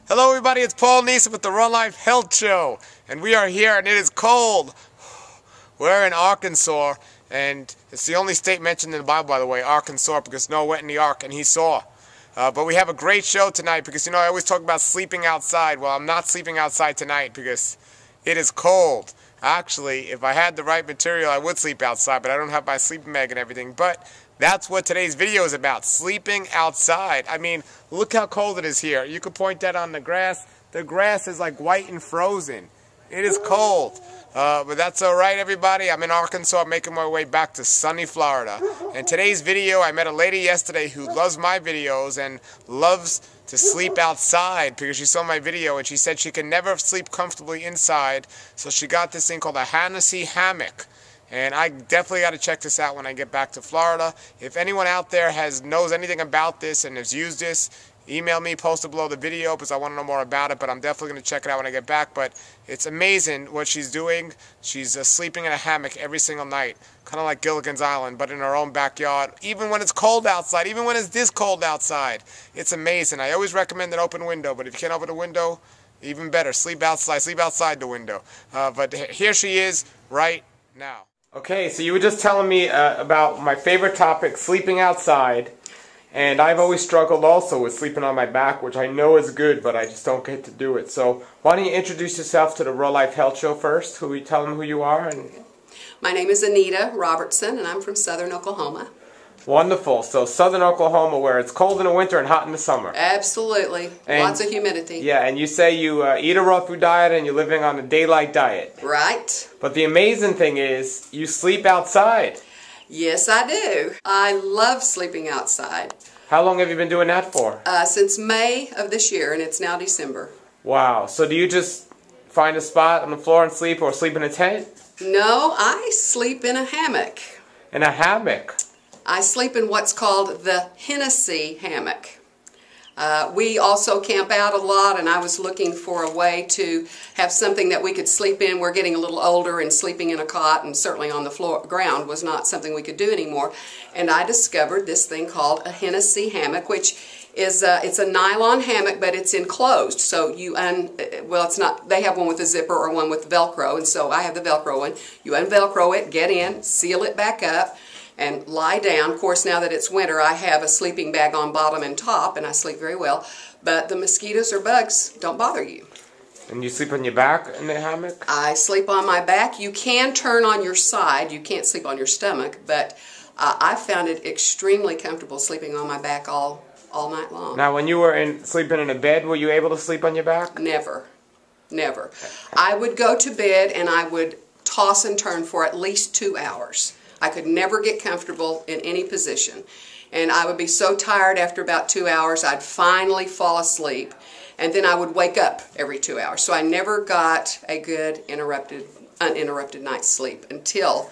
Hello everybody, it's Paul Neeson with the Run Life Health Show, and we are here and it is cold. We're in Arkansas, and it's the only state mentioned in the Bible, by the way, Arkansas, because Noah went in the ark and he saw. But we have a great show tonight because, you know, I always talk about sleeping outside. Well, I'm not sleeping outside tonight because it is cold. Actually, if I had the right material, I would sleep outside, but I don't have my sleeping bag and everything. But that's what today's video is about, sleeping outside. I mean, look how cold it is here. You could point that on the grass. The grass is like white and frozen. It is cold. But that's all right, everybody. I'm in Arkansas. I'm making my way back to sunny Florida. And today's video, I met a lady yesterday who loves my videos and loves to sleep outside because she saw my video and she said she can never sleep comfortably inside. So she got this thing called a Hammock. And I definitely got to check this out when I get back to Florida. If anyone out there knows anything about this and has used this, email me, post it below the video because I want to know more about it. But I'm definitely going to check it out when I get back. But it's amazing what she's doing. She's sleeping in a hammock every single night, kind of like Gilligan's Island, but in her own backyard. Even when it's cold outside, even when it's this cold outside, it's amazing. I always recommend an open window, but if you can't open a window, even better, sleep outside the window. But here she is right now. Okay, so you were just telling me about my favorite topic, sleeping outside. And I've always struggled also with sleeping on my back, which I know is good, but I just don't get to do it. So why don't you introduce yourself to the Real Life Health Show first? Tell them who you are. My name is Anita Robertson, and I'm from Southern Oklahoma. Wonderful. So Southern Oklahoma, where it's cold in the winter and hot in the summer. Absolutely. And lots of humidity. Yeah, and you say you eat a raw food diet and you're living on a daylight diet. Right. But the amazing thing is you sleep outside. Yes, I do. I love sleeping outside. How long have you been doing that for? Since May of this year, and it's now December. Wow. So do you just find a spot on the floor and sleep, or sleep in a tent? No, I sleep in a hammock. In a hammock? I sleep in what's called the Hennessy hammock. We also camp out a lot, and I was looking for a way to have something that we could sleep in. We're getting a little older, and sleeping in a cot and certainly on the ground was not something we could do anymore. And I discovered this thing called a Hennessy hammock, which is it's a nylon hammock, but it's enclosed. So well, it's not. They have one with a zipper or one with Velcro, and so I have the Velcro one. You unvelcro it, get in, seal it back up, and lie down. Of course, now that it's winter, I have a sleeping bag on bottom and top, and I sleep very well. But the mosquitoes or bugs don't bother you. And you sleep on your back in the hammock? I sleep on my back. You can turn on your side. You can't sleep on your stomach, but I found it extremely comfortable sleeping on my back all night long. Now, when you were sleeping in a bed, were you able to sleep on your back? Never. Never. I would go to bed and I would toss and turn for at least 2 hours. I could never get comfortable in any position. And I would be so tired after about 2 hours, I'd finally fall asleep. And then I would wake up every 2 hours. So I never got a good uninterrupted night's sleep until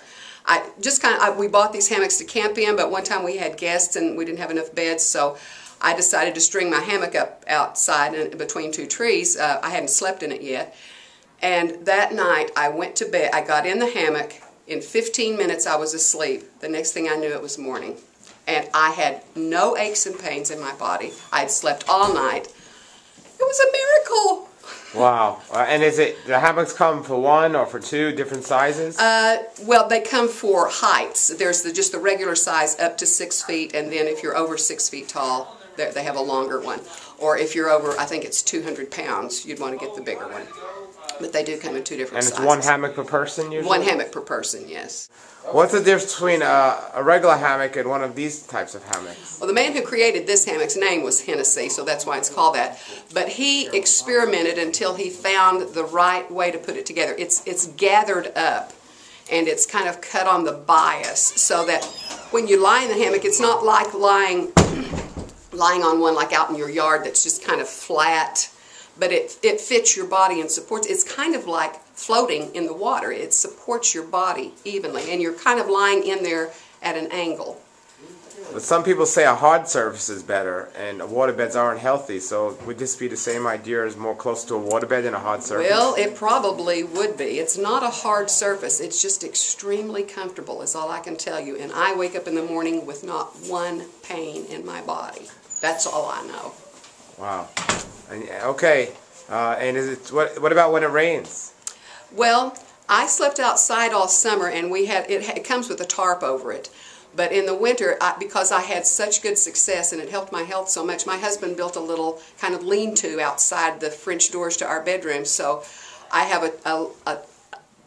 we bought these hammocks to camp in, but one time we had guests and we didn't have enough beds, so I decided to string my hammock up outside between two trees. I hadn't slept in it yet. And that night I went to bed, I got in the hammock. In 15 minutes I was asleep. The next thing I knew, it was morning. And I had no aches and pains in my body. I had slept all night. It was a miracle. Wow. And the hammocks come for one or for two different sizes? Well, they come for heights. There's just the regular size up to 6 feet, and then if you're over 6 feet tall, they have a longer one. Or if you're over, I think it's 200 pounds, you'd want to get the bigger one. But they do come in two different sizes. And it's one hammock per person usually? One hammock per person, yes. What's the difference between a regular hammock and one of these types of hammocks? Well, the man who created this hammock's name was Hennessy, so that's why it's called that. But he experimented until he found the right way to put it together. It's gathered up, and it's kind of cut on the bias, so that when you lie in the hammock, it's not like lying on one like out in your yard that's just kind of flat. But it fits your body and supports. It's kind of like floating in the water. It supports your body evenly, and you're kind of lying in there at an angle. But some people say a hard surface is better, and waterbeds aren't healthy. So would this be the same idea as more close to a waterbed than a hard surface? Well, it probably would be. It's not a hard surface. It's just extremely comfortable is all I can tell you. And I wake up in the morning with not one pain in my body. That's all I know. Wow. Okay. And is it what about when it rains? Well, I slept outside all summer, and it comes with a tarp over it. But in the winter, because I had such good success and it helped my health so much, my husband built a little kind of lean-to outside the French doors to our bedroom. So I have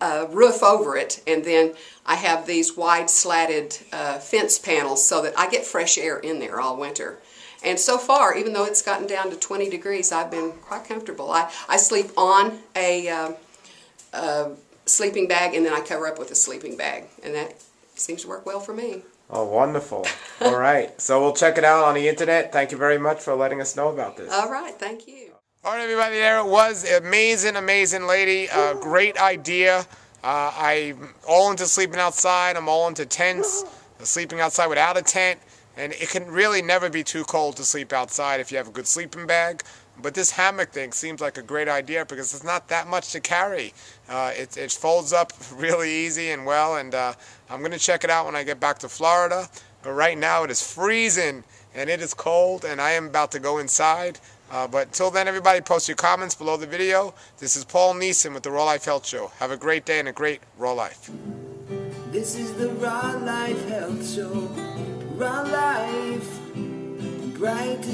a roof over it, and then I have these wide slatted fence panels so that I get fresh air in there all winter. And so far, even though it's gotten down to 20 degrees, I've been quite comfortable. I sleep on a sleeping bag, and then I cover up with a sleeping bag, and that seems to work well for me. Oh, wonderful. All right. So we'll check it out on the internet. Thank you very much for letting us know about this. All right. Thank you. All right, everybody. There it was. Amazing, amazing lady. Great idea. I'm all into sleeping outside. I'm all into tents. Sleeping outside without a tent. And it can really never be too cold to sleep outside if you have a good sleeping bag. But this hammock thing seems like a great idea because it's not that much to carry. It folds up really easy and well, and I'm going to check it out when I get back to Florida. But right now it is freezing and it is cold, and I am about to go inside. But until then, everybody, post your comments below the video. This is Paul Neeson with the Raw Life Health Show. Have a great day and a great Raw Life. This is the Raw Life Health Show. Raw Life. Bright.